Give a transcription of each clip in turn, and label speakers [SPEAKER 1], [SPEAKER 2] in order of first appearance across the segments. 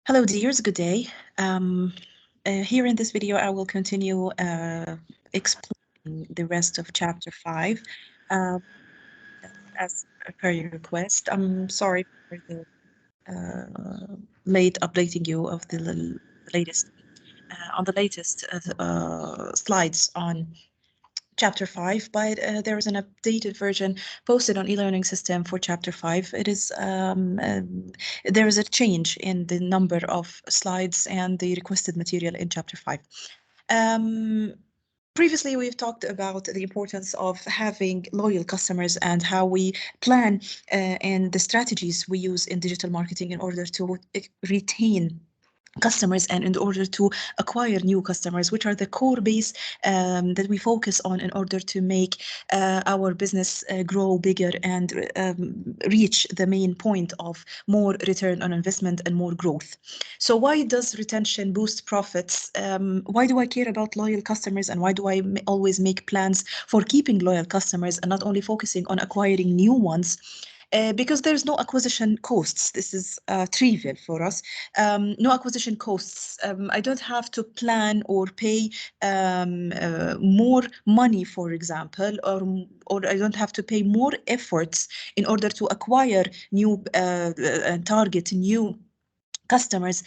[SPEAKER 1] Hello, dears. Good day. Here in this video, I will continue explaining the rest of chapter 5 uh, as per your request. I'm sorry for the late updating you of the latest slides on chapter 5, but there is an updated version posted on e-learning system for chapter 5. There is a change in the number of slides and the requested material in chapter 5. Previously, we've talked about the importance of having loyal customers and how we plan and the strategies we use in digital marketing in order to retain customers and in order to acquire new customers, which are the core base that we focus on in order to make our business grow bigger and reach the main point of more return on investment and more growth. So why does retention boost profits? Why do I care about loyal customers, and why do I always make plans for keeping loyal customers and not only focusing on acquiring new ones? Because there's no acquisition costs. This is trivial for us. No acquisition costs. I don't have to plan or pay more money, for example, or I don't have to pay more efforts in order to acquire new and target new customers.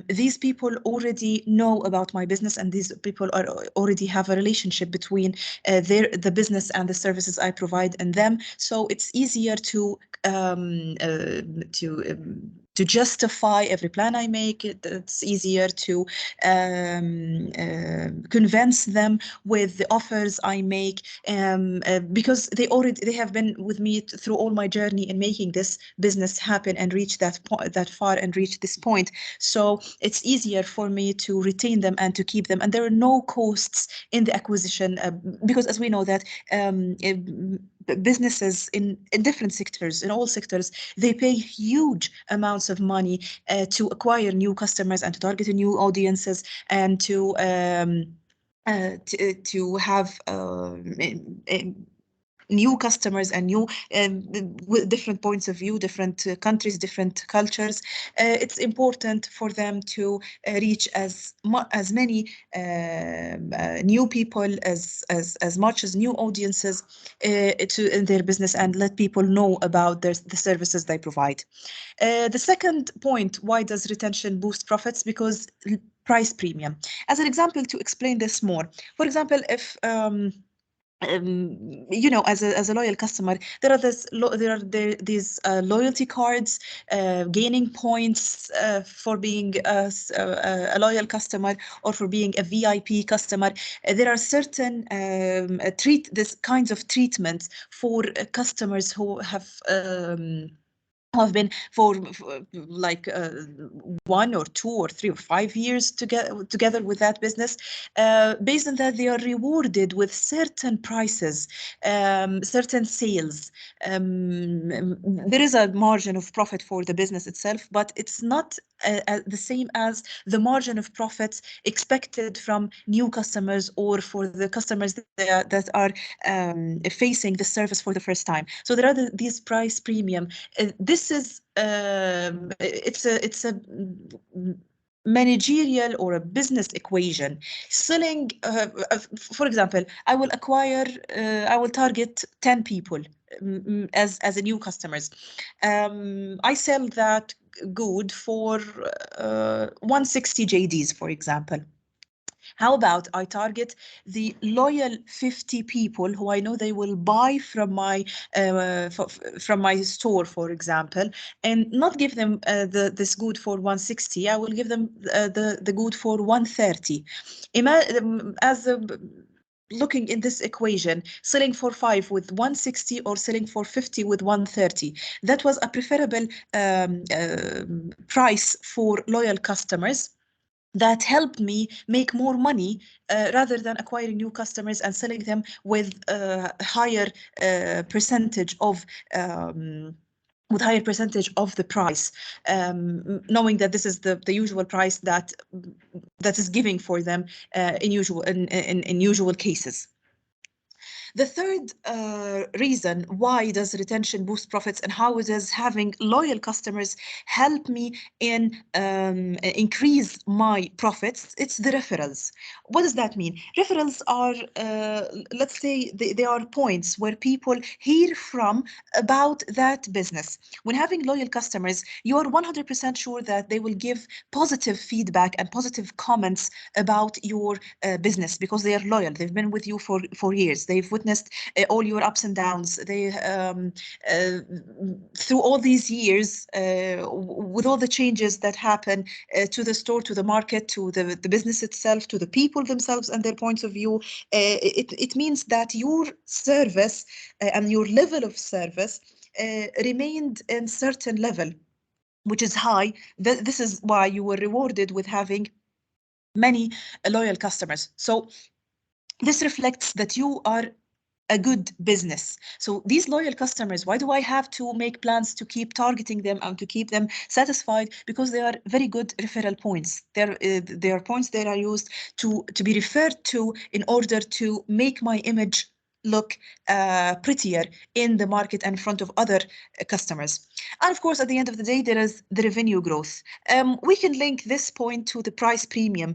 [SPEAKER 1] These people already know about my business, and these people are already have a relationship between the business and the services I provide in them. So it's easier to justify every plan I make. It's easier to convince them with the offers I make because they have been with me through all my journey in making this business happen and reach that far and reach this point. So it's easier for me to retain them and to keep them, and there are no costs in the acquisition because, as we know, that businesses in different sectors, in all sectors, they pay huge amounts of money to acquire new customers and to target new audiences and to have new customers and new with different points of view, different countries, different cultures. It's important for them to reach as many new people as much as new audiences in their business, and let people know about the services they provide. The second point, why does retention boost profits? Because price premium. As an example to explain this more, for example, if as a loyal customer, there are these loyalty cards, gaining points for being a loyal customer or for being a VIP customer. There are certain this kinds of treatments for customers who have been for like 1 or 2 or 3 or 5 years together with that business. Based on that, they are rewarded with certain prices, certain sales. There is a margin of profit for the business itself, but it's not the same as the margin of profits expected from new customers or for the customers that are facing the service for the first time. So there are these price premium. This is it's a managerial or a business equation. Selling, for example, I will target 10 people as a new customers. I sell that good for 160 JDs, for example. How about I target the loyal 50 people who I know they will buy from my store, for example, and not give them this good for 160. I will give them the good for 130. Looking in this equation, selling for 5 with 160 or selling for 50 with 130. That was a preferable price for loyal customers that helped me make more money rather than acquiring new customers and selling them with a higher percentage of the price, knowing that this is the usual price that is giving for them in usual cases. The third reason why does retention boost profits and how does having loyal customers help me in increase my profits, it's the referrals. What does that mean? Referrals are, let's say, they are points where people hear from about that business. When having loyal customers, you are 100% sure that they will give positive feedback and positive comments about your business because they are loyal. They've been with you for years. They've witnessed all your ups and downs. They through all these years, with all the changes that happen to the store, to the market, to the business itself, to the people themselves and their points of view, it means that your service and your level of service remained in certain level, which is high. This is why you were rewarded with having many loyal customers. So this reflects that you are a good business. So these loyal customers, why do I have to make plans to keep targeting them and to keep them satisfied? Because they are very good referral points. They are points that are used to be referred to in order to make my image look prettier in the market and in front of other customers. And of course, at the end of the day, there is the revenue growth. We can link this point to the price premium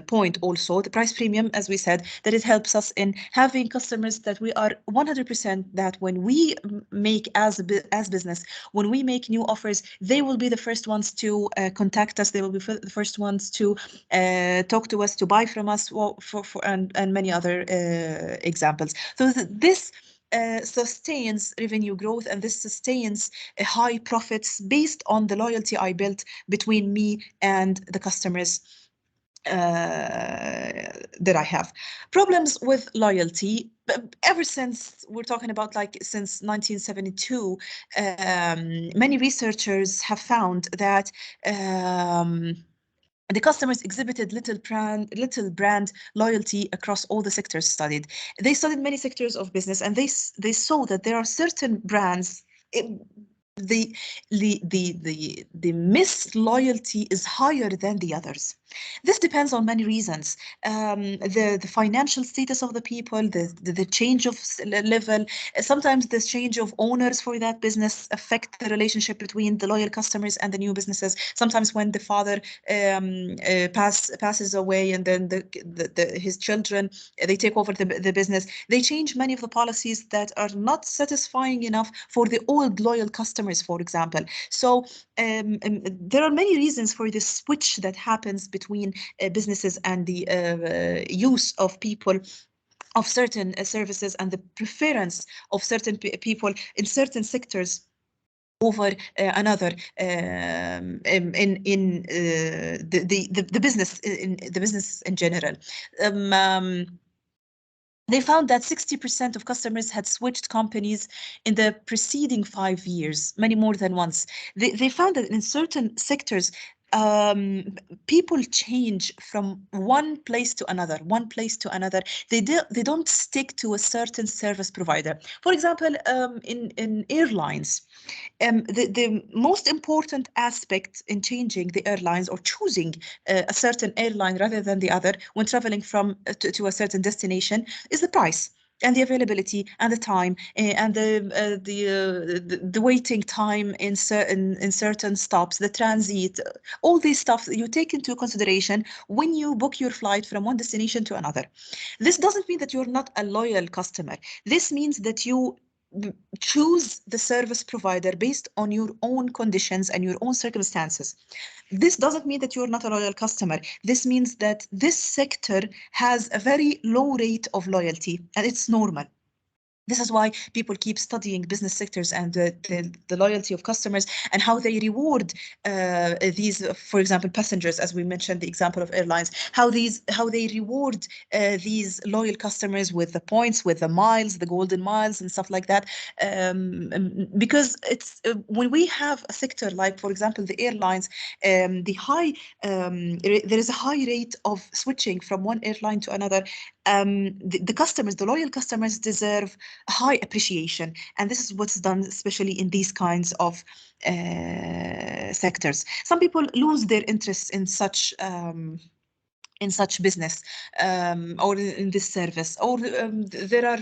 [SPEAKER 1] point also. The price premium, as we said, that it helps us in having customers that we are 100% that when we make as business, when we make new offers, they will be the first ones to contact us. They will be the first ones to talk to us, to buy from us, and many other examples. So this sustains revenue growth, and this sustains high profits based on the loyalty I built between me and the customers that I have. Problems with loyalty, ever since we're talking about like since 1972, many researchers have found that the customers exhibited little brand loyalty across all the sectors studied. They studied many sectors of business, and they saw that there are certain brands. The misloyalty is higher than the others. This depends on many reasons. The financial status of the people, the change of level, sometimes the change of owners for that business affect the relationship between the loyal customers and the new businesses. Sometimes when the father passes away and then his children, they take over the business, they change many of the policies that are not satisfying enough for the old loyal customers, for example. So there are many reasons for this switch that happens between businesses and the use of people of certain services and the preference of certain people in certain sectors over another in the business in general. They found that 60% of customers had switched companies in the preceding 5 years, many more than once. They found that in certain sectors, people change from one place to another. They don't stick to a certain service provider. For example, in airlines, the most important aspect in changing the airlines or choosing a certain airline rather than the other when traveling from to a certain destination is the price and the availability and the time and the waiting time in certain stops, the transit, all these stuff you take into consideration when you book your flight from one destination to another. This doesn't mean that you're not a loyal customer. This means that you choose the service provider based on your own conditions and your own circumstances. This doesn't mean that you're not a loyal customer. This means that this sector has a very low rate of loyalty, and it's normal. This is why people keep studying business sectors and the loyalty of customers and how they reward these, for example, passengers, as we mentioned the example of airlines, how they reward these loyal customers with the points, with the miles, the golden miles and stuff like that. Because it's when we have a sector like, for example, the airlines, there is a high rate of switching from one airline to another. The customers, the loyal customers, deserve high appreciation, and this is what's done especially in these kinds of sectors. Some people lose their interest in such in such business or in this service, or there are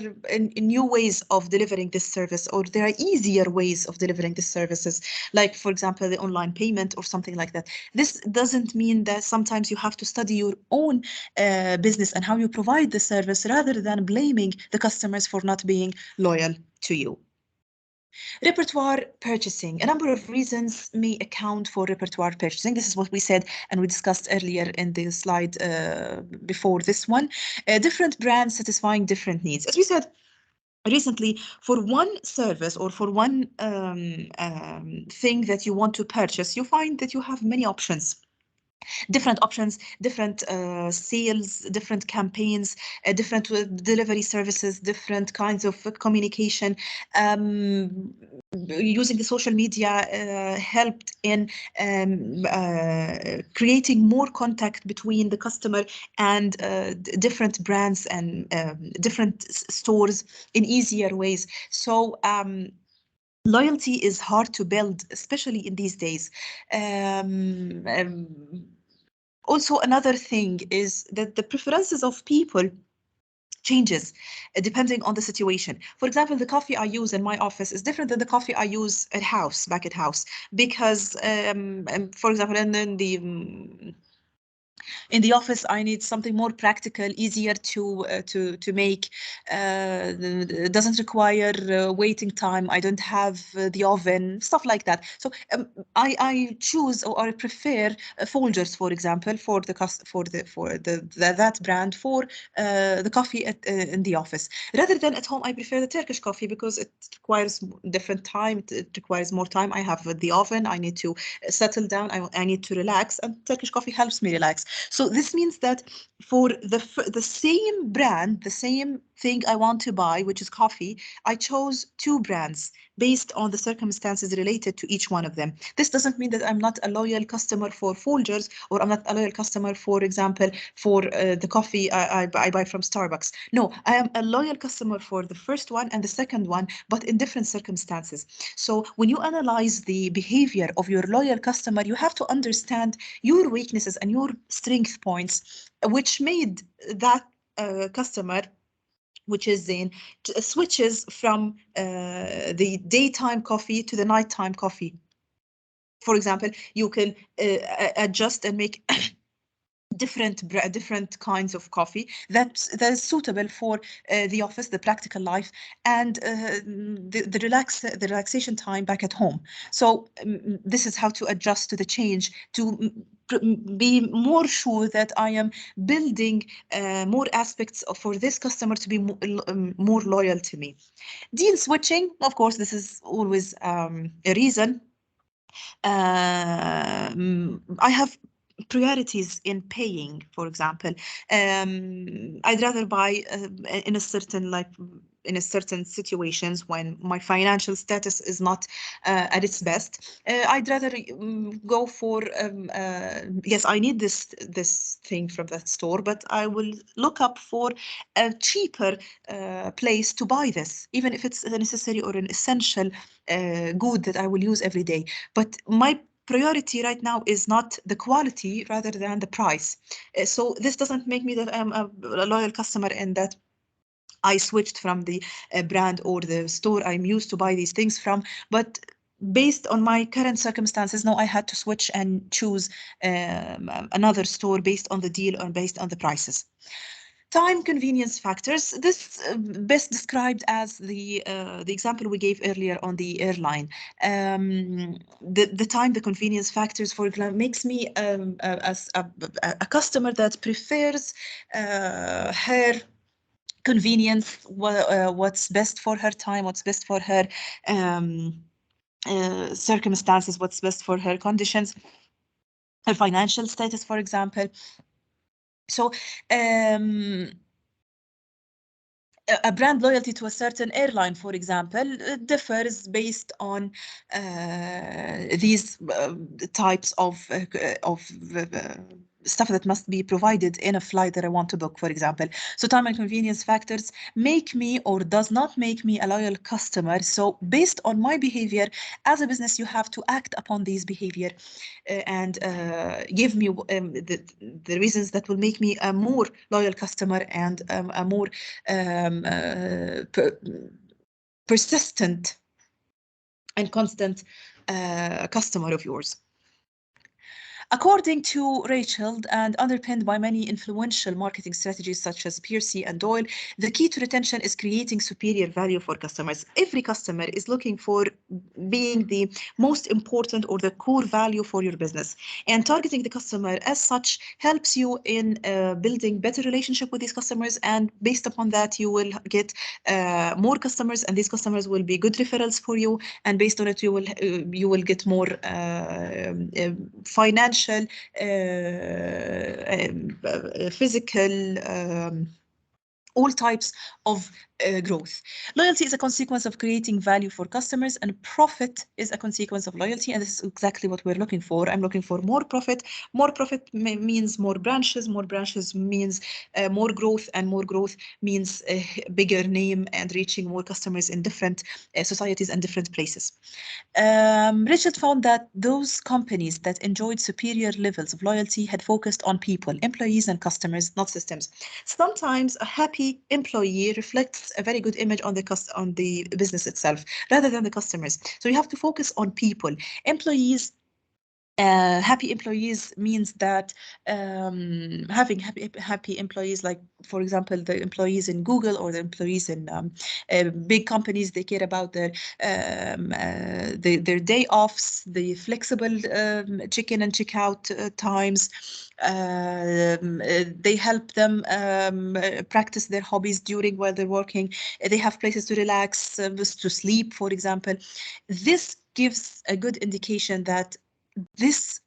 [SPEAKER 1] new ways of delivering this service, or there are easier ways of delivering these services, like for example the online payment or something like that. This doesn't mean that sometimes you have to study your own business and how you provide the service rather than blaming the customers for not being loyal to you. Repertoire purchasing. A number of reasons may account for repertoire purchasing. This is what we said and we discussed earlier in the slide before this one. Different brands satisfying different needs. As we said recently, for one service or for one thing that you want to purchase, you find that you have many options. Different options, different sales, different campaigns, different delivery services, different kinds of communication. Using the social media helped in creating more contact between the customer and different brands and different stores in easier ways. So loyalty is hard to build, especially in these days. Also, another thing is that the preferences of people changes depending on the situation. For example, the coffee I use in my office is different than the coffee I use at house, back at house, because, for example, in the office, I need something more practical, easier to make. Doesn't require waiting time. I don't have the oven, stuff like that. So I choose or I prefer Folgers, for example, for that brand for the coffee in the office. Rather than at home, I prefer the Turkish coffee because it requires different time. It requires more time. I have the oven. I need to settle down. I need to relax, and Turkish coffee helps me relax. So this means that for the same brand, the same thing I want to buy, which is coffee, I chose two brands based on the circumstances related to each one of them. This doesn't mean that I'm not a loyal customer for Folgers, or I'm not a loyal customer, for example, for the coffee I buy from Starbucks. No, I am a loyal customer for the first one and the second one, but in different circumstances. So when you analyze the behavior of your loyal customer, you have to understand your weaknesses and your strength points, which made that customer, which is then switches from the daytime coffee to the nighttime coffee. For example, you can adjust and make different kinds of coffee that is suitable for the office, the practical life, and the relaxation time back at home. So this is how to adjust to the change, to be more sure that I am building more aspects for this customer to be more loyal to me. Deal switching, of course, this is always a reason. I have priorities in paying, for example. I'd rather buy in a certain situations when my financial status is not at its best. I'd rather go for yes, I need this thing from that store, but I will look up for a cheaper place to buy this, even if it's a necessary or an essential good that I will use every day. But my priority right now is not the quality rather than the price. So this doesn't make me that I'm a loyal customer and that I switched from the brand or the store I'm used to buy these things from, but based on my current circumstances, no, I had to switch and choose another store based on the deal or based on the prices. Time convenience factors. This best described as the example we gave earlier on the airline. The time, the convenience factors, for example, makes me a customer that prefers her convenience, what's best for her time, what's best for her circumstances, what's best for her conditions, her financial status, for example. So a brand loyalty to a certain airline, for example, differs based on these types of stuff that must be provided in a flight that I want to book, for example. So time and convenience factors make me or does not make me a loyal customer. So based on my behavior as a business, you have to act upon these behavior and give me the reasons that will make me a more loyal customer and a more persistent and constant customer of yours. According to Rachel, and underpinned by many influential marketing strategies such as Piercy and Doyle, the key to retention is creating superior value for customers. Every customer is looking for being the most important or the core value for your business. And targeting the customer as such helps you in building better relationship with these customers. And based upon that, you will get more customers, and these customers will be good referrals for you. And based on it, you will get more financial, physical, all types of growth. Loyalty is a consequence of creating value for customers, and profit is a consequence of loyalty. And this is exactly what we're looking for. I'm looking for more profit. More profit means more branches. More branches means more growth, and more growth means a bigger name and reaching more customers in different societies and different places. Richard found that those companies that enjoyed superior levels of loyalty had focused on people, employees, and customers, not systems. Sometimes a happy employee reflects a very good image on the business itself rather than the customers. So you have to focus on people. Employees, happy employees means that having happy employees, like for example the employees in Google or the employees in big companies, they care about their day offs, the flexible check-in and check-out times. They help them practice their hobbies during while they're working. They have places to relax, to sleep, for example. This gives a good indication that this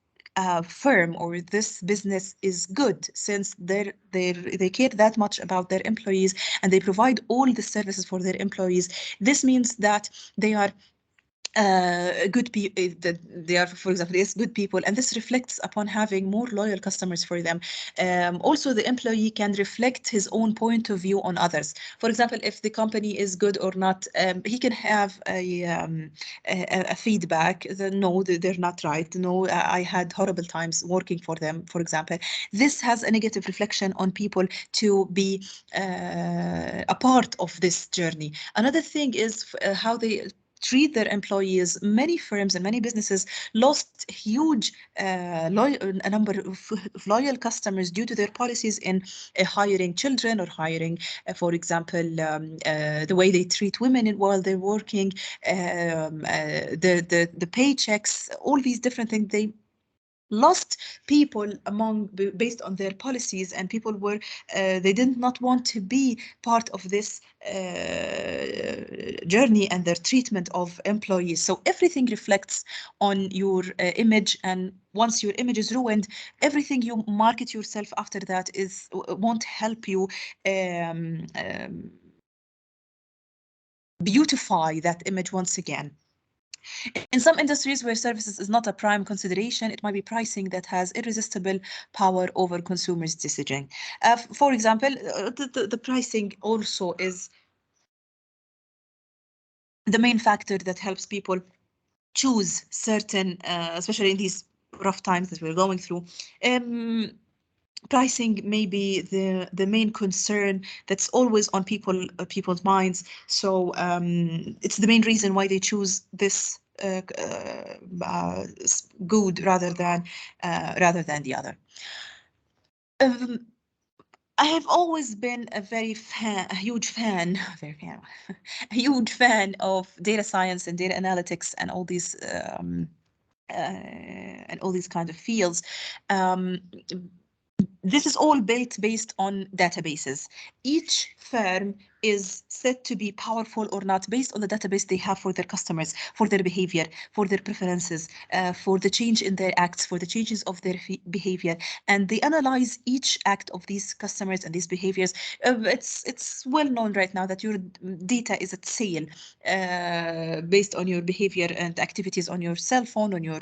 [SPEAKER 1] firm or this business is good, since they care that much about their employees and they provide all the services for their employees. This means that they are good people. They are, for example, yes, good people, and this reflects upon having more loyal customers for them. Also, the employee can reflect his own point of view on others. For example, if the company is good or not, he can have a feedback that no, they're not right. No, I had horrible times working for them, for example. This has a negative reflection on people to be a part of this journey. Another thing is how they treat their employees. Many firms and many businesses lost huge a number of loyal customers due to their policies in hiring children or hiring, for example, the way they treat women while they're working, the paychecks, all these different things. They lost people based on their policies, and people were they did not want to be part of this journey and their treatment of employees. So everything reflects on your image, and once your image is ruined, everything you market yourself after that won't help you beautify that image once again. In some industries where services is not a prime consideration, it might be pricing that has irresistible power over consumers' decision. For example, the pricing also is the main factor that helps people choose certain, especially in these rough times that we're going through. Pricing may be the main concern that's always on people's minds. So it's the main reason why they choose this good rather than the other. I have always been a huge fan of data science and data analytics and all these kind of fields. This is all built based on databases. Each firm is said to be powerful or not based on the database they have for their customers, for their behavior, for their preferences, for the change in their acts, for the changes of their behavior. And they analyze each act of these customers and these behaviors. It's well known right now that your data is at sale based on your behavior and activities on your cell phone, on your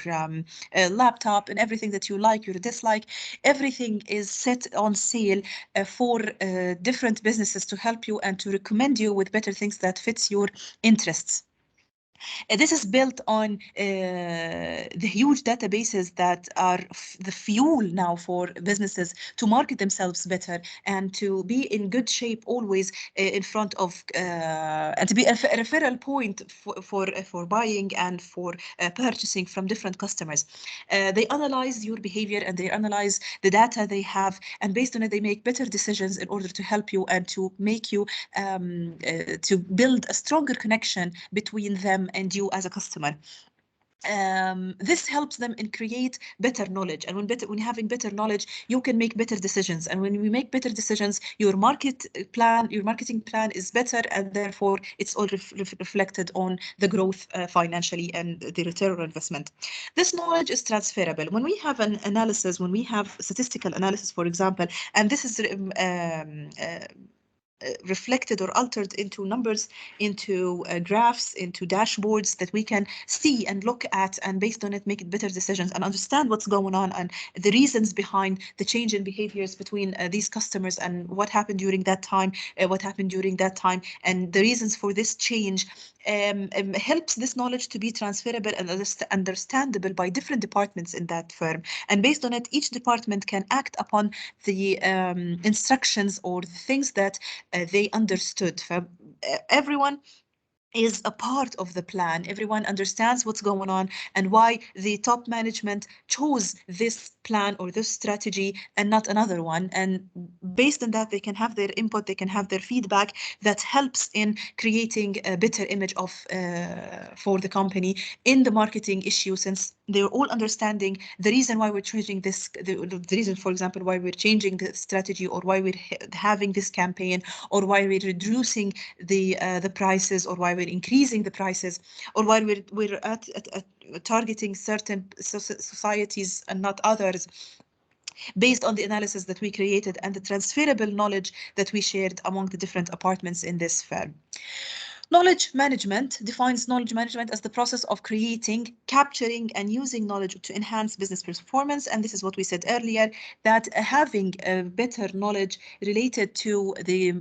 [SPEAKER 1] laptop, and everything that you like, your dislike. Everything is set on sale for different businesses to help you and to recommend you with better things that fits your interests. This is built on the huge databases that are the fuel now for businesses to market themselves better and to be in good shape always in front of and to be a referral point for buying and for purchasing from different customers. They analyze your behavior and they analyze the data they have, and based on it they make better decisions in order to help you and to make you to build a stronger connection between them and you as a customer. This helps them in create better knowledge, and when having better knowledge you can make better decisions, and when we make better decisions your marketing plan is better, and therefore it's all reflected on the growth financially and the return on investment. This knowledge is transferable. When we have an analysis, when we have statistical analysis, for example, and this is reflected or altered into numbers, into graphs, into dashboards that we can see and look at, and based on it make better decisions and understand what's going on and the reasons behind the change in behaviors between these customers and what happened during that time, and the reasons for this change. Helps this knowledge to be transferable and understandable by different departments in that firm, and based on it each department can act upon the instructions or the things that they understood. Everyone is a part of the plan. Everyone understands what's going on and why the top management chose this plan or this strategy and not another one. And based on that, they can have their input, they can have their feedback that helps in creating a better image of for the company in the marketing issue, since they're all understanding the reason why we're changing this, the reason, for example, why we're changing the strategy, or why we're having this campaign, or why we're reducing the prices, or why we're increasing the prices, or why we're at targeting certain societies and not others, based on the analysis that we created and the transferable knowledge that we shared among the different departments in this firm. Knowledge management defines knowledge management as the process of creating, capturing, and using knowledge to enhance business performance. And this is what we said earlier, that having a better knowledge related to the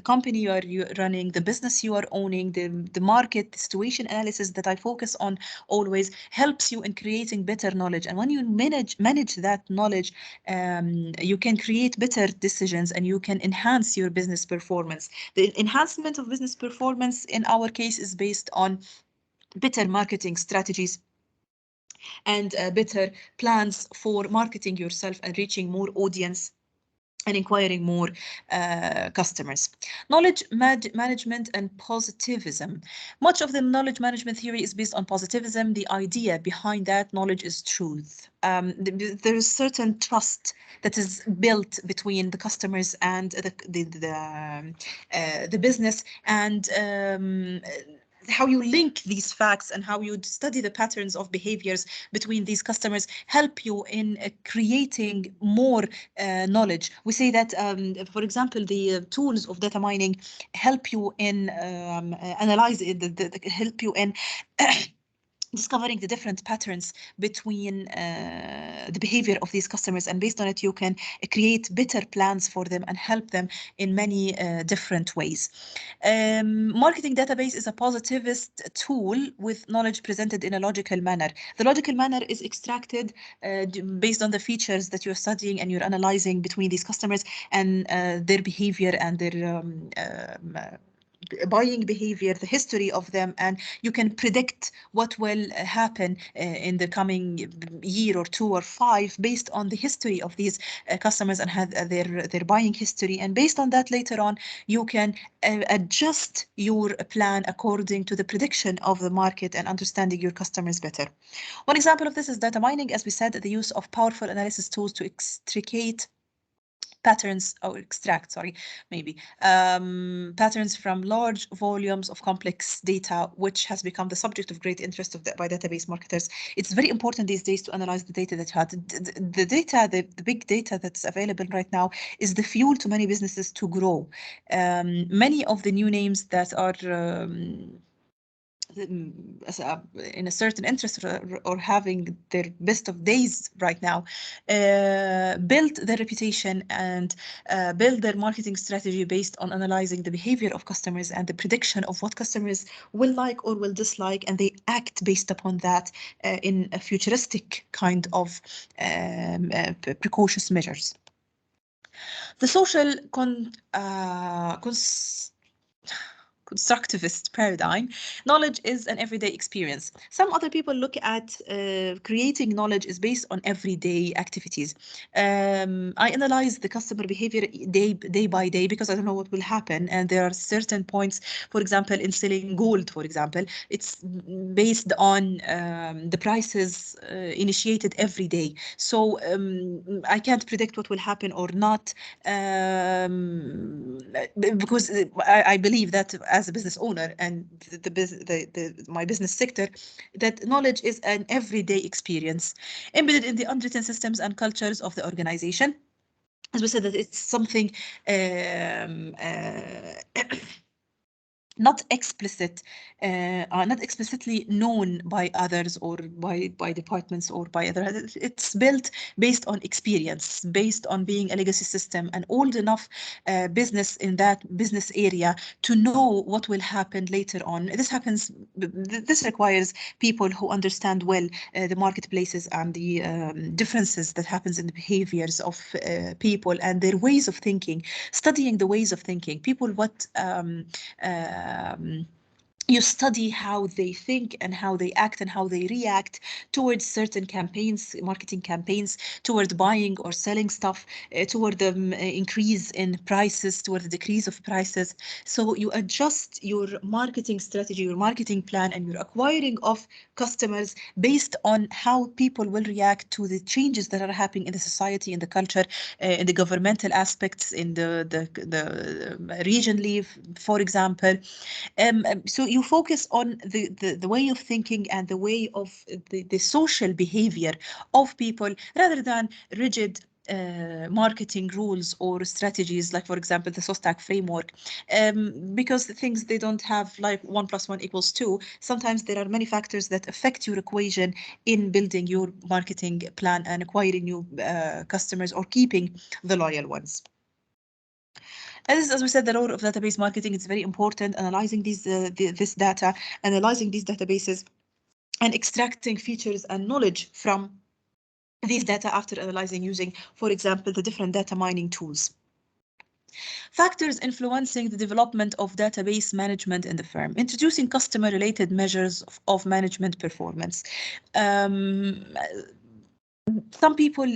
[SPEAKER 1] company you are running, the business you are owning, the market, the situation analysis that I focus on always helps you in creating better knowledge. And when you manage that knowledge, you can create better decisions and you can enhance your business performance. The enhancement of business performance in our case is based on better marketing strategies and better plans for marketing yourself and reaching more audience and acquiring more customers. Knowledge management and positivism. Much of the knowledge management theory is based on positivism. The idea behind that knowledge is truth. There is certain trust that is built between the customers and the business, and how you link these facts and how you study the patterns of behaviors between these customers help you in creating more knowledge. We say that, for example, the tools of data mining help you in analyze it, help you in discovering the different patterns between the behavior of these customers, and based on it you can create better plans for them and help them in many different ways. Marketing database is a positivist tool with knowledge presented in a logical manner. The logical manner is extracted based on the features that you're studying and you're analyzing between these customers and their behavior and their buying behavior, the history of them, and you can predict what will happen in the coming year or 2 or 5 based on the history of these customers and have their buying history, and based on that later on you can adjust your plan according to the prediction of the market and understanding your customers better. One example of this is data mining, as we said, the use of powerful analysis tools to extricate patterns or extract, sorry, maybe patterns from large volumes of complex data, which has become the subject of great interest by database marketers. It's very important these days to analyze the data that you have. The data, the big data that's available right now is the fuel to many businesses to grow. Many of the new names that are in a certain interest or having their best of days right now, build their reputation and build their marketing strategy based on analyzing the behavior of customers and the prediction of what customers will like or will dislike, and they act based upon that in a futuristic kind of precocious measures. The social constructivist paradigm, knowledge is an everyday experience. Some other people look at creating knowledge is based on everyday activities. I analyze the customer behavior day by day because I don't know what will happen, and there are certain points, for example, in selling gold, for example, it's based on the prices initiated every day. So I can't predict what will happen or not, because I believe that as a business owner and my business sector, that knowledge is an everyday experience embedded in the unwritten systems and cultures of the organization. As we said, that it's something not explicitly known by others or by departments or by other. It's built based on experience, based on being a legacy system and old enough business in that business area to know what will happen later on. This requires people who understand well the marketplaces and the differences that happens in the behaviors of people and their ways of thinking, studying the ways of thinking. People, you study how they think and how they act and how they react towards certain campaigns, marketing campaigns, toward buying or selling stuff, toward the increase in prices, toward the decrease of prices. So you adjust your marketing strategy, your marketing plan, and your acquiring of customers based on how people will react to the changes that are happening in the society, in the culture, in the governmental aspects, in the regionally, for example. So you focus on the way of thinking and the way of the social behavior of people rather than rigid marketing rules or strategies, like, for example, the SOSTAC framework, because the things, they don't have like 1 + 1 = 2. Sometimes there are many factors that affect your equation in building your marketing plan and acquiring new customers or keeping the loyal ones. As we said, the role of database marketing is very important, analyzing this data, analyzing these databases, and extracting features and knowledge from these data after analyzing using, for example, the different data mining tools. Factors influencing the development of database management in the firm. Introducing customer-related measures of management performance. Some people,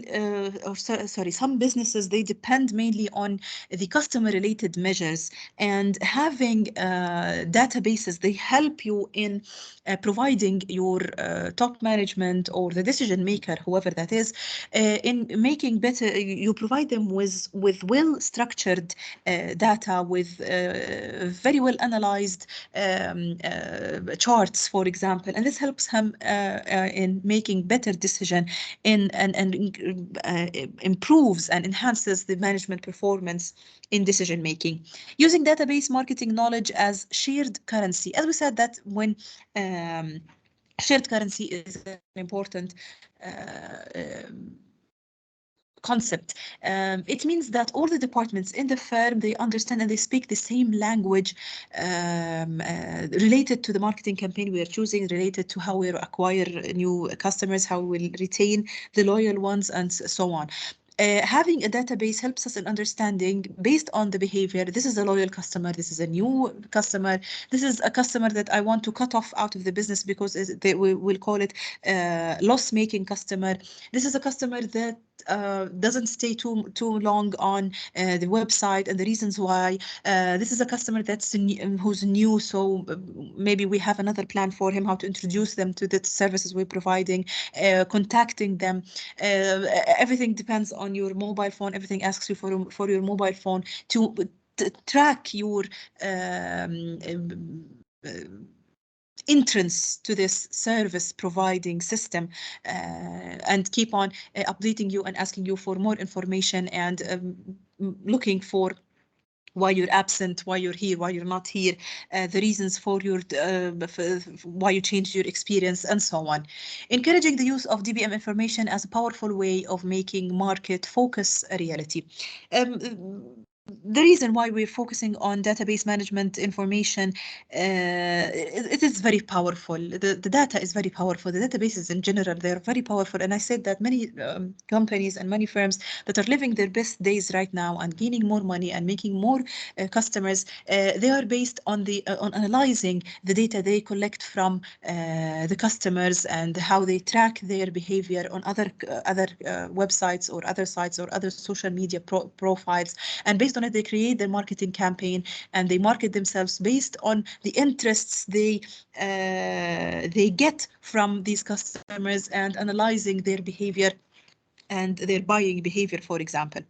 [SPEAKER 1] some businesses, they depend mainly on the customer-related measures, and having databases, they help you in providing your top management or the decision maker, whoever that is, in making better. You provide them with well-structured data, with very well analyzed charts, for example, and this helps him in making better decision and improves and enhances the management performance in decision making. Using database marketing knowledge as shared currency. As we said, that when shared currency is an important concept. It means that all the departments in the firm, they understand and they speak the same language related to the marketing campaign we are choosing, related to how we acquire new customers, how we will retain the loyal ones, and so on. Having a database helps us in understanding, based on the behavior, this is a loyal customer, this is a new customer, this is a customer that I want to cut off out of the business because we will call it loss-making customer. This is a customer that doesn't stay too long on the website, and the reasons why. This is a customer that's who's new, so maybe we have another plan for him, how to introduce them to the services we're providing, contacting them. Everything depends on your mobile phone. Everything asks you for your mobile phone to track your entrance to this service providing system, and keep on updating you and asking you for more information, and looking for why you're absent, why you're here, why you're not here, the reasons for your why you changed your experience, and so on. Encouraging the use of DBM information as a powerful way of making market focus a reality. The reason why we're focusing on database management information, it is very powerful. The data is very powerful. The databases in general, they're very powerful. And I said that many companies and many firms that are living their best days right now and gaining more money and making more customers, they are based on on analyzing the data they collect from the customers and how they track their behavior on other websites or other sites or other social media profiles. And based on it, they create their marketing campaign, and they market themselves based on the interests they get from these customers, and analyzing their behavior and their buying behavior, for example.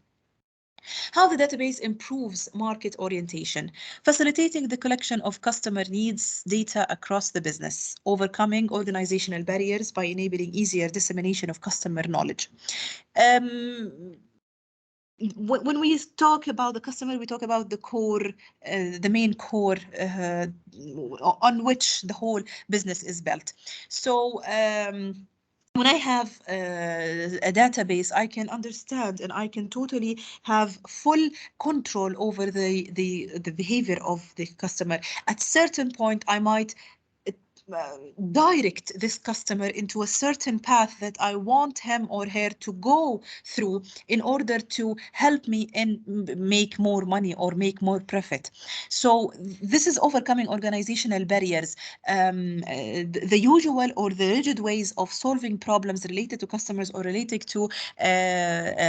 [SPEAKER 1] How the database improves market orientation, facilitating the collection of customer needs data across the business, overcoming organizational barriers by enabling easier dissemination of customer knowledge. When we talk about the customer, we talk about the core, the main core on which the whole business is built. So when I have a database, I can understand and I can totally have full control over the behavior of the customer. At certain point, I might direct this customer into a certain path that I want him or her to go through in order to help me and make more money or make more profit. So this is overcoming organizational barriers. The usual or the rigid ways of solving problems related to customers or related to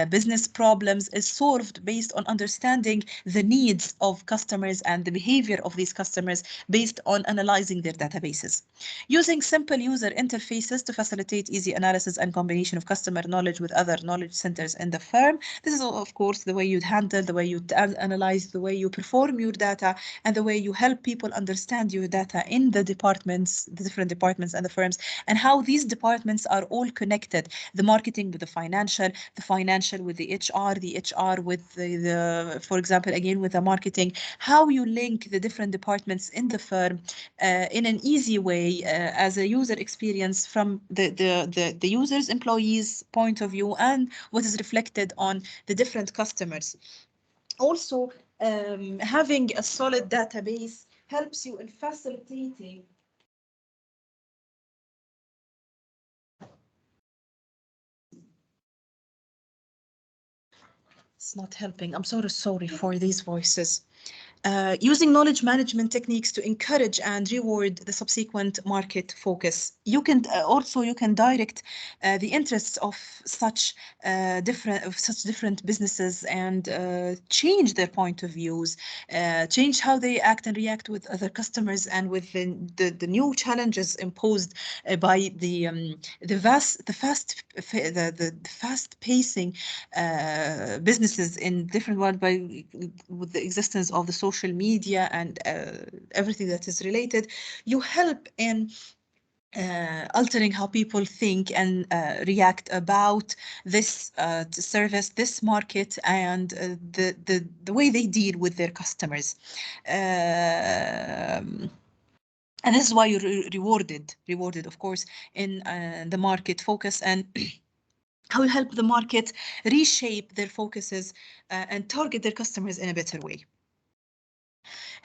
[SPEAKER 1] business problems is solved based on understanding the needs of customers and the behavior of these customers based on analyzing their databases. Using simple user interfaces to facilitate easy analysis and combination of customer knowledge with other knowledge centers in the firm. This is, of course, the way you'd handle, the way you analyze, the way you perform your data, and the way you help people understand your data in the departments, the different departments and the firms, and how these departments are all connected. The marketing with the financial with the HR with for example, again, with the marketing, how you link the different departments in the firm in an easy way as a user experience from the user's employees point of view, and what is reflected on the different customers. Also, having a solid database helps you in facilitating it's not helping. I'm sorry for these voices. Using knowledge management techniques to encourage and reward the subsequent market focus. You can direct the interests of such different businesses and change their point of views, change how they act and react with other customers and with the new challenges imposed by the fast pacing businesses in different world with the existence of the social media and everything that is related. You help in altering how people think and react about this service, this market, and the way they deal with their customers. And this is why you're rewarded, of course, in the market focus, and how you help the market reshape their focuses and target their customers in a better way.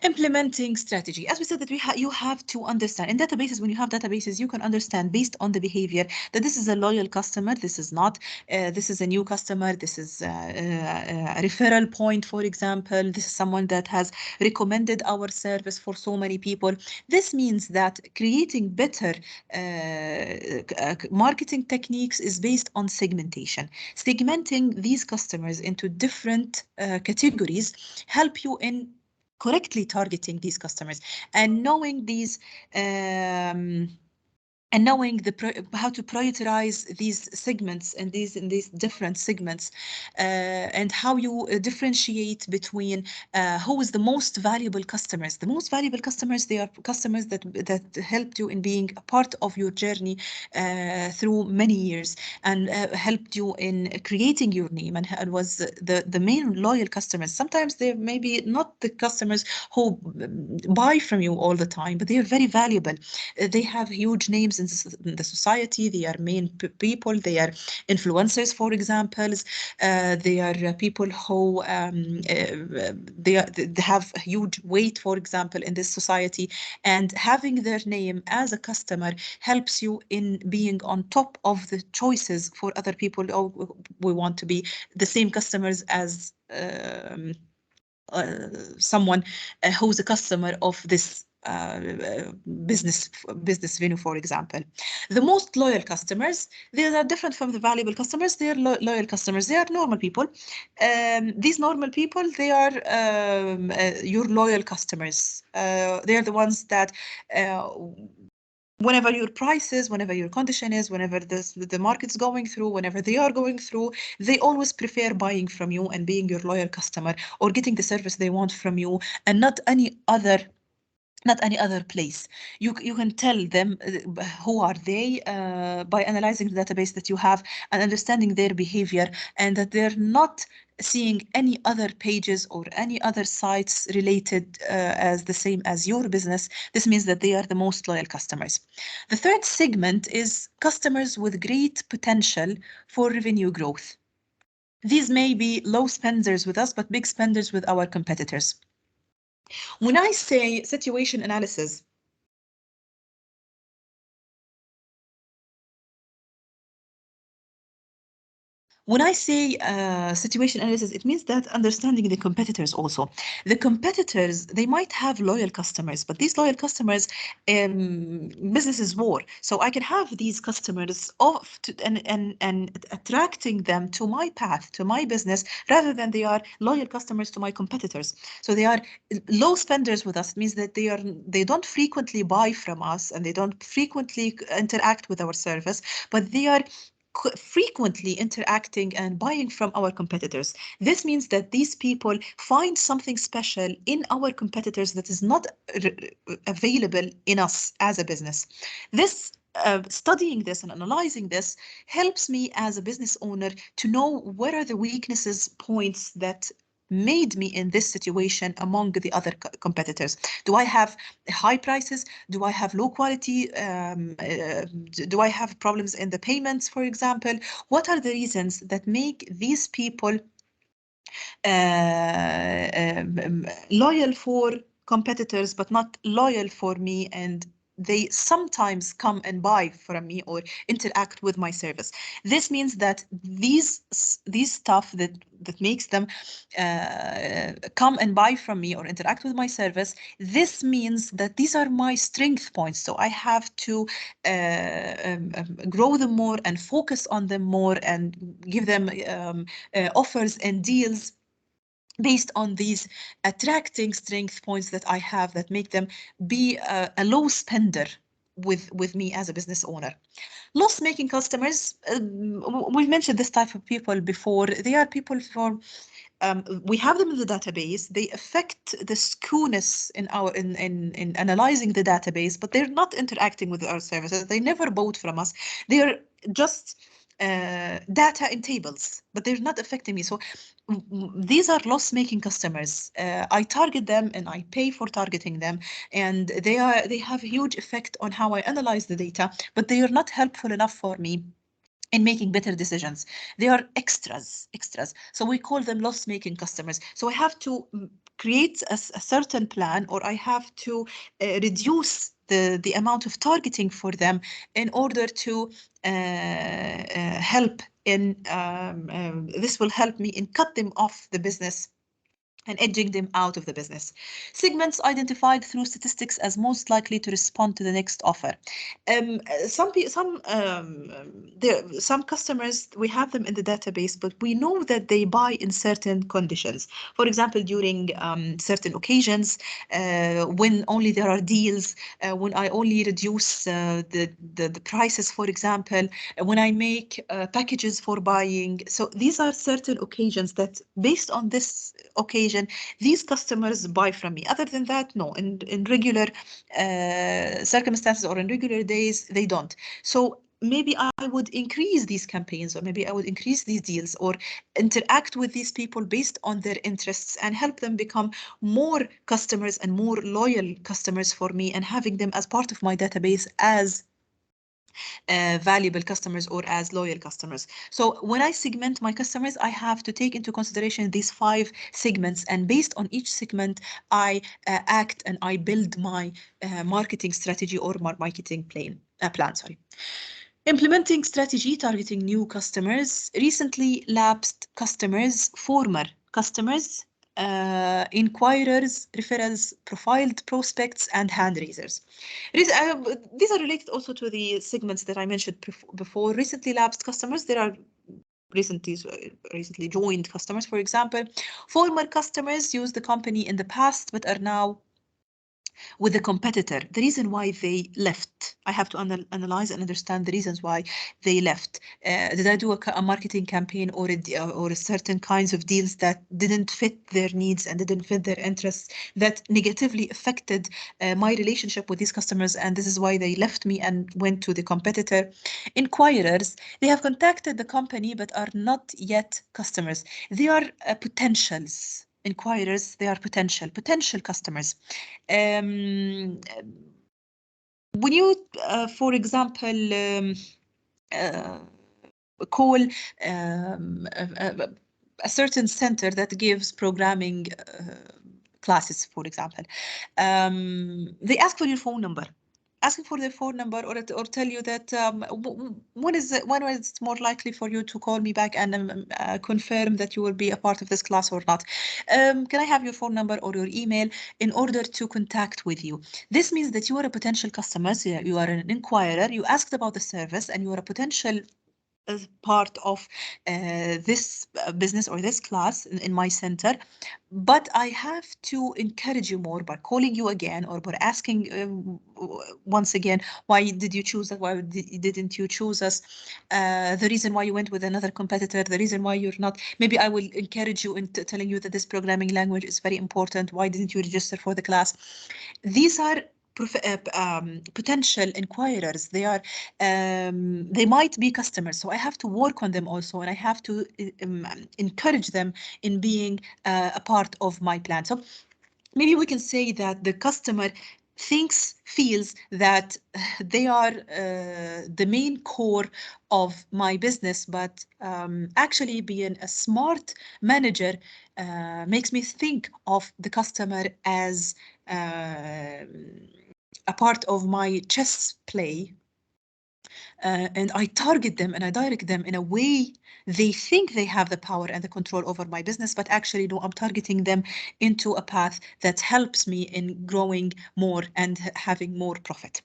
[SPEAKER 1] Implementing strategy. As we said that you have to understand in databases, when you have databases, you can understand based on the behavior that this is a loyal customer, this is not, this is a new customer, this is a referral point, for example, this is someone that has recommended our service for so many people. This means that creating better marketing techniques is based on segmentation. Segmenting these customers into different categories help you in correctly targeting these customers and knowing these and knowing how to prioritize these segments and these different segments, and how you differentiate between who is the most valuable customers. The most valuable customers, they are customers that helped you in being a part of your journey through many years, and helped you in creating your name, and was the main loyal customers. Sometimes they're maybe not the customers who buy from you all the time, but they are very valuable. They have huge names in the society. They are main people. They are influencers, for examples. They are people who they have huge weight, for example, in this society. And having their name as a customer helps you in being on top of the choices for other people. Oh, we want to be the same customers as someone who's a customer of this business venue, for example. The most loyal customers, they are different from the valuable customers. They are loyal customers. They are normal people. These normal people, they are your loyal customers. They are the ones that whenever your price is, whenever your condition is, whenever the market's going through, whenever they are going through, they always prefer buying from you and being your loyal customer, or getting the service they want from you, and not any other place. You can tell them who are they by analyzing the database that you have and understanding their behavior, and that they're not seeing any other pages or any other sites related as the same as your business. This means that they are the most loyal customers. The third segment is customers with great potential for revenue growth. These may be low spenders with us, but big spenders with our competitors. When I say situation analysis, when I say situation analysis, it means that understanding the competitors also. The competitors, they might have loyal customers, but these loyal customers, business is war. So I can have these customers and attracting them to my path, to my business, rather than they are loyal customers to my competitors. So they are low spenders with us. It means that they don't frequently buy from us, and they don't frequently interact with our service, but they are frequently interacting and buying from our competitors. This means that these people find something special in our competitors that is not available in us as a business. This studying this and analyzing this helps me as a business owner to know what are the weaknesses points that made me in this situation among the other competitors. Do I have high prices? Do I have low quality? Do I have problems in the payments, for example? What are the reasons that make these people loyal for competitors, but not loyal for me, and they sometimes come and buy from me or interact with my service? This means that these stuff that makes them come and buy from me or interact with my service, this means that these are my strength points. So I have to grow them more and focus on them more and give them offers and deals based on these attracting strength points that I have that make them be a low spender with me as a business owner. Loss-making customers, we've mentioned this type of people before. They are people for we have them in the database. They affect the skewness in analyzing the database, but they're not interacting with our services. They never bought from us. They're just data in tables, but they're not affecting me. So these are loss-making customers. I target them and I pay for targeting them, and they have a huge effect on how I analyze the data, but they are not helpful enough for me in making better decisions. They are extras. So we call them loss-making customers. So I have to create a certain plan, or I have to reduce the amount of targeting for them in order to help in this will help me in cut them off the business and edging them out of the business. Segments identified through statistics as most likely to respond to the next offer. Some customers, we have them in the database, but we know that they buy in certain conditions. For example, during certain occasions, when only there are deals, when I only reduce the prices, for example, when I make packages for buying. So these are certain occasions that, based on this occasion, these customers buy from me. Other than that, no. In regular circumstances or in regular days, they don't. So maybe I would increase these campaigns, or maybe I would increase these deals, or interact with these people based on their interests and help them become more customers and more loyal customers for me, and having them as part of my database as valuable customers or as loyal customers. So when I segment my customers, I have to take into consideration these 5 segments, and based on each segment, I act and I build my marketing strategy or my marketing plan. Implementing strategy targeting new customers, recently lapsed customers, former customers, inquirers, referrals, profiled prospects, and hand raisers. These are related also to the segments that I mentioned before. Recently lapsed customers, there are recently joined customers, for example. Former customers used the company in the past but are now with the competitor. The reason why they left, I have to analyze and understand the reasons why they left. Did I do a marketing campaign or a certain kinds of deals that didn't fit their needs and didn't fit their interests, that negatively affected my relationship with these customers, and this is why they left me and went to the competitor? Inquirers, they have contacted the company but are not yet customers. They are potentials. Inquirers, they are potential customers. When you, for example, call a certain center that gives programming classes, for example, they ask for your phone number. Asking for their phone number, or tell you that when is it more likely for you to call me back and confirm that you will be a part of this class or not? Can I have your phone number or your email in order to contact with you? This means that you are a potential customer, so you are an inquirer, you asked about the service, and you are a potential as part of this business or this class in my center, but I have to encourage you more by calling you again, or by asking once again, why did you choose us? Why didn't you choose us? The reason why you went with another competitor, the reason why you're not. Maybe I will encourage you into telling you that this programming language is very important. Why didn't you register for the class? These are potential inquirers. They are they might be customers, so I have to work on them also, and I have to encourage them in being a part of my plan. So maybe we can say that the customer feels that they are the main core of my business, but actually being a smart manager makes me think of the customer as a part of my chess play, and I target them and I direct them in a way they think they have the power and the control over my business, but actually no, I'm targeting them into a path that helps me in growing more and having more profit.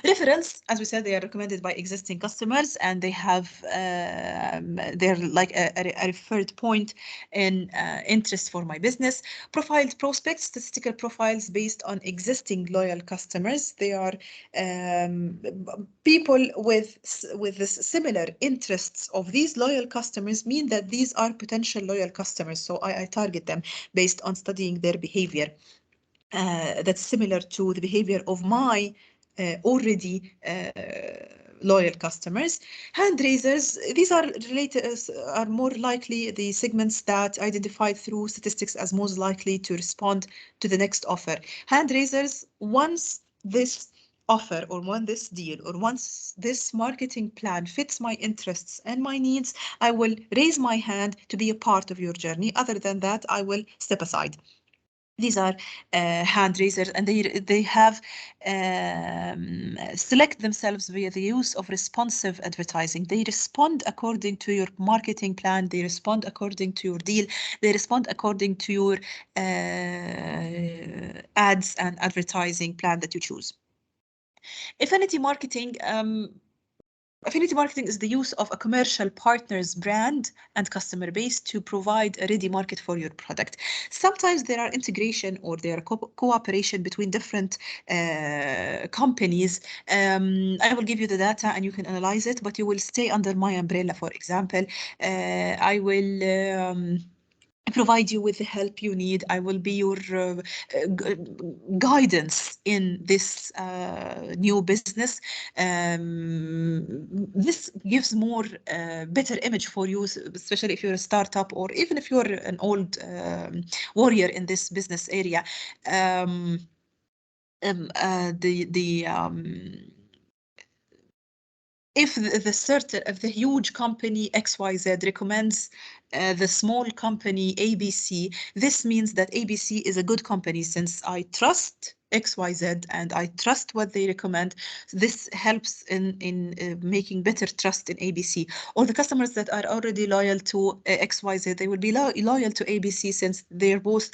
[SPEAKER 1] Referrals, as we said, they are recommended by existing customers, and they have they're like a referred point in interest for my business. Profiled prospects, statistical profiles based on existing loyal customers. They are people with this similar interests of these loyal customers, mean that these are potential loyal customers. So I target them based on studying their behavior that's similar to the behavior of my already loyal customers. Hand raisers, these are related, are more likely the segments that identified through statistics as most likely to respond to the next offer. Hand raisers, once this offer or once this deal or once this marketing plan fits my interests and my needs, I will raise my hand to be a part of your journey. Other than that, I will step aside. These are hand raisers, and they have select themselves via the use of responsive advertising. They respond according to your marketing plan. They respond according to your deal. They respond according to your ads and advertising plan that you choose. Affinity marketing. Affinity marketing is the use of a commercial partner's brand and customer base to provide a ready market for your product. Sometimes there are integration or there are cooperation between different companies. I will give you the data and you can analyze it, but you will stay under my umbrella. For example, I will provide you with the help you need. I will be your guidance in this new business. This gives more better image for you, especially if you're a startup or even if you're an old warrior in this business area. If the huge company XYZ recommends the small company ABC, this means that ABC is a good company since I trust XYZ and I trust what they recommend. This helps in making better trust in ABC. Or the customers that are already loyal to XYZ, they will be loyal to ABC since they're both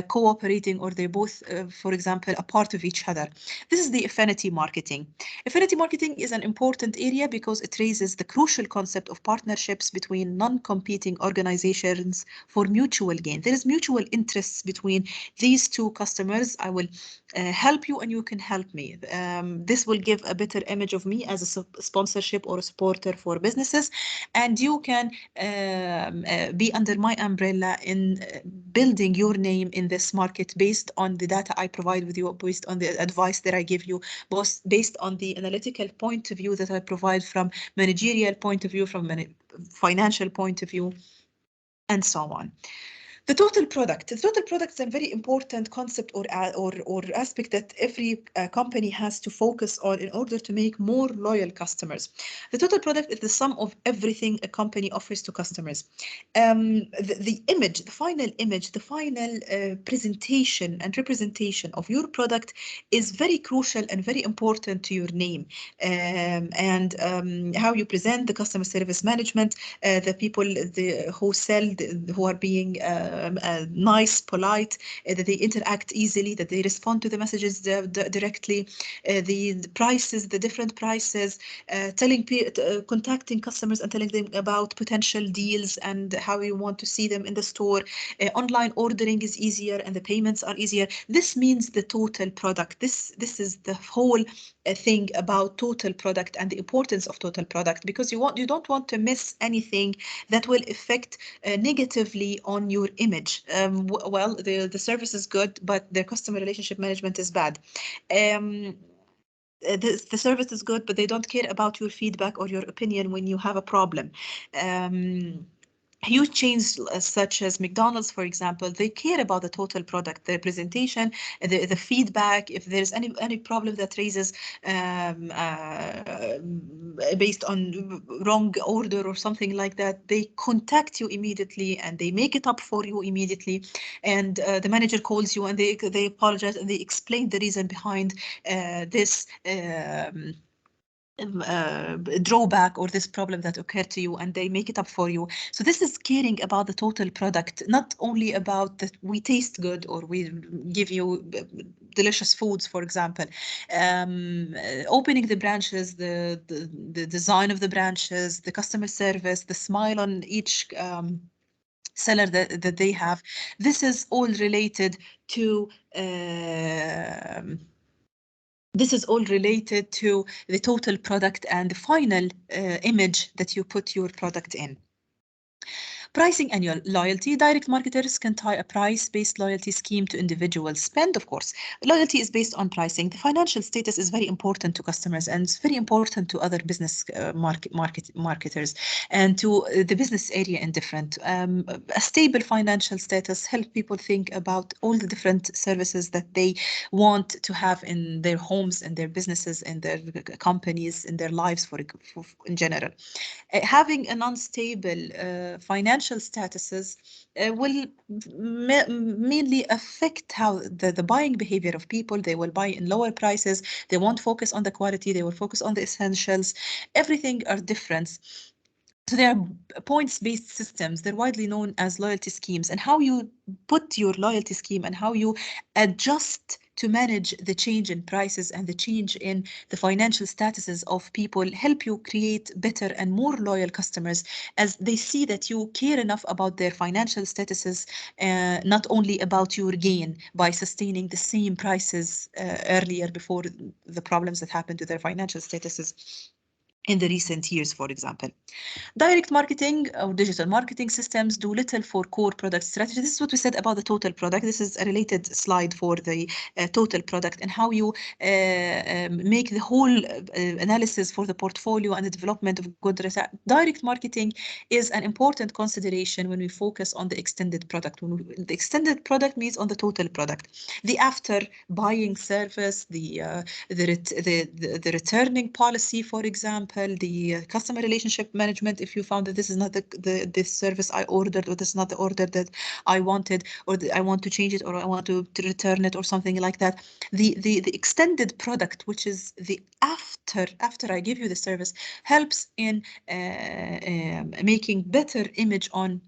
[SPEAKER 1] cooperating, or they're both, for example, a part of each other. This is the affinity marketing. Affinity marketing is an important area because it raises the crucial concept of partnerships between non-competing organizations for mutual gain. There is mutual interests between these two customers. I will help you and you can help me. This will give a better image of me as a sponsorship or a supporter for businesses, and you can be under my umbrella in building your name in this market based on the data I provide with you, based on the advice that I give you, both based on the analytical point of view that I provide, from managerial point of view, from financial point of view, and so on. The total product. The total product is a very important concept or aspect that every company has to focus on in order to make more loyal customers. The total product is the sum of everything a company offers to customers. The image, the final image, the final presentation and representation of your product is very crucial and very important to your name, and how you present the customer service management, the people who sell, who are being nice, polite, that they interact easily, that they respond to the messages directly, the prices, the different prices, contacting customers and telling them about potential deals and how you want to see them in the store. Online ordering is easier and the payments are easier. This means the total product. This is the whole thing about total product and the importance of total product, because you don't want to miss anything that will affect negatively on your image. Well, the service is good, but their customer relationship management is bad. The service is good, but they don't care about your feedback or your opinion when you have a problem. Huge chains such as McDonald's, for example, they care about the total product, the presentation, the feedback. If there's any problem that raises based on wrong order or something like that, they contact you immediately and they make it up for you immediately. And the manager calls you and they apologize and they explain the reason behind this drawback or this problem that occurred to you, and they make it up for you. So this is caring about the total product, not only about that we taste good or we give you delicious foods, for example. Opening the branches, the design of the branches, the customer service, the smile on each seller that they have. This is all related to the total product and the final image that you put your product in. Pricing and loyalty. Direct marketers can tie a price-based loyalty scheme to individual spend. Of course, loyalty is based on pricing. The financial status is very important to customers and it's very important to other business marketers and to the business area in different. A stable financial status helps people think about all the different services that they want to have in their homes, in their businesses, in their companies, in their lives in general. Having an unstable financial financial statuses will mainly affect how the buying behavior of people. They will buy in lower prices. They won't focus on the quality. They will focus on the essentials. Everything are different. So they are points-based systems. They're widely known as loyalty schemes, and how you put your loyalty scheme and how you adjust to manage the change in prices and the change in the financial statuses of people help you create better and more loyal customers as they see that you care enough about their financial statuses, not only about your gain by sustaining the same prices earlier before the problems that happened to their financial statuses in the recent years, for example. Direct marketing or digital marketing systems do little for core product strategy. This is what we said about the total product. This is a related slide for the total product and how you make the whole analysis for the portfolio and the development of good results. Direct marketing is an important consideration when we focus on the extended product. The extended product means on the total product. The after buying service, the returning policy, for example, the customer relationship management. If you found that this is not this service I ordered, or this is not the order that I wanted, or I want to change it, or I want to return it, or something like that. The extended product, which is the after I give you the service, helps in making better image on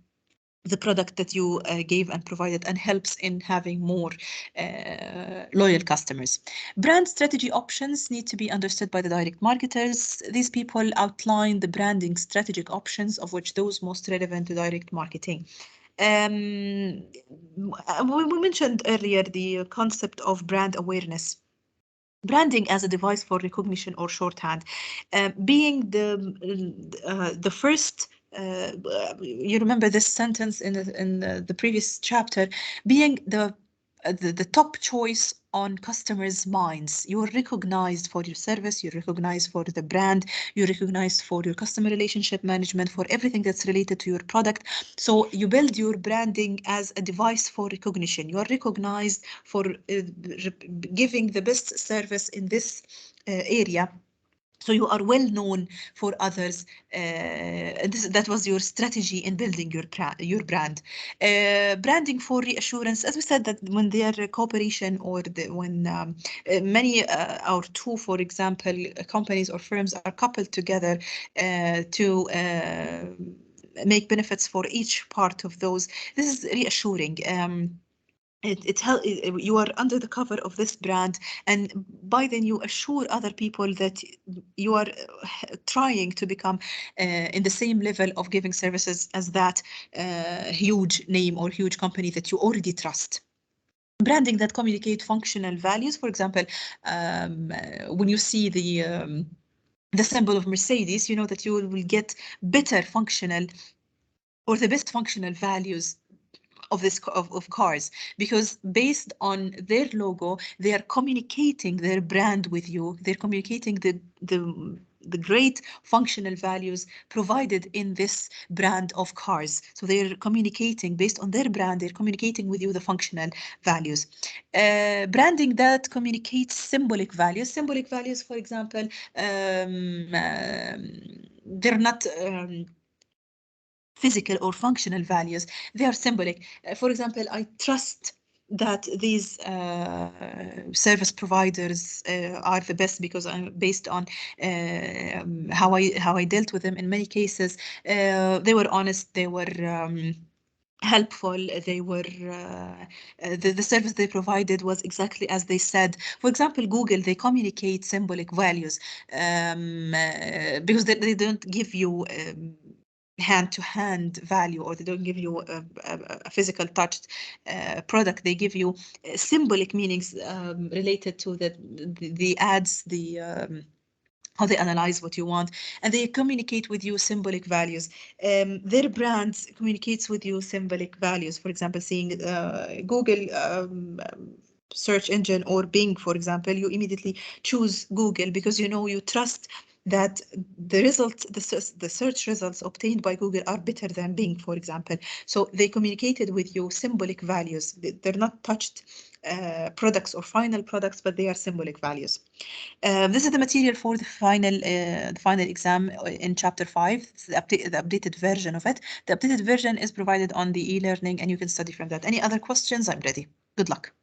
[SPEAKER 1] the product that you gave and provided, and helps in having more loyal customers. Brand strategy options need to be understood by the direct marketers. These people outline the branding strategic options, of which those most relevant to direct marketing. We mentioned earlier the concept of brand awareness. Branding as a device for recognition or shorthand, being the first. You remember this sentence in the previous chapter, being the top choice on customers' minds. You're recognized for your service, you're recognized for the brand, you're recognized for your customer relationship management, for everything that's related to your product. So you build your branding as a device for recognition. You are recognized for giving the best service in this area. So you are well known for others. That was your strategy in building your brand. Branding for reassurance, as we said, that when their cooperation or when many or two, for example, companies or firms are coupled together to make benefits for each part of those, this is reassuring. You are under the cover of this brand, and by then you assure other people that you are trying to become in the same level of giving services as that huge name or huge company that you already trust. Branding that communicate functional values. For example, when you see the symbol of Mercedes, you know that you will get better functional or the best functional values of cars, because based on their logo, they are communicating their brand with you. They're communicating the great functional values provided in this brand of cars. So they're communicating based on their brand, they're communicating with you the functional values. Branding that communicates symbolic values. Symbolic values, for example, they're not physical or functional values, they are symbolic. For example, I trust that these service providers are the best because I'm based on how I dealt with them. In many cases, they were honest, they were helpful, they were the service they provided was exactly as they said. For example, Google, they communicate symbolic values because they don't give you hand-to-hand value, or they don't give you a physical touched product. They give you symbolic meanings related to the ads, how they analyze what you want, and they communicate with you symbolic values. Their brand communicates with you symbolic values. For example, seeing Google search engine or Bing, for example, you immediately choose Google because you know you trust that the search results obtained by Google are better than Bing, for example. So they communicated with you symbolic values. They're not touched products or final products, but they are symbolic values. This is the material for the final exam in chapter 5. It's the updated version of it. The updated version is provided on the e-learning, and you can study from that. Any other questions? I'm ready. Good luck.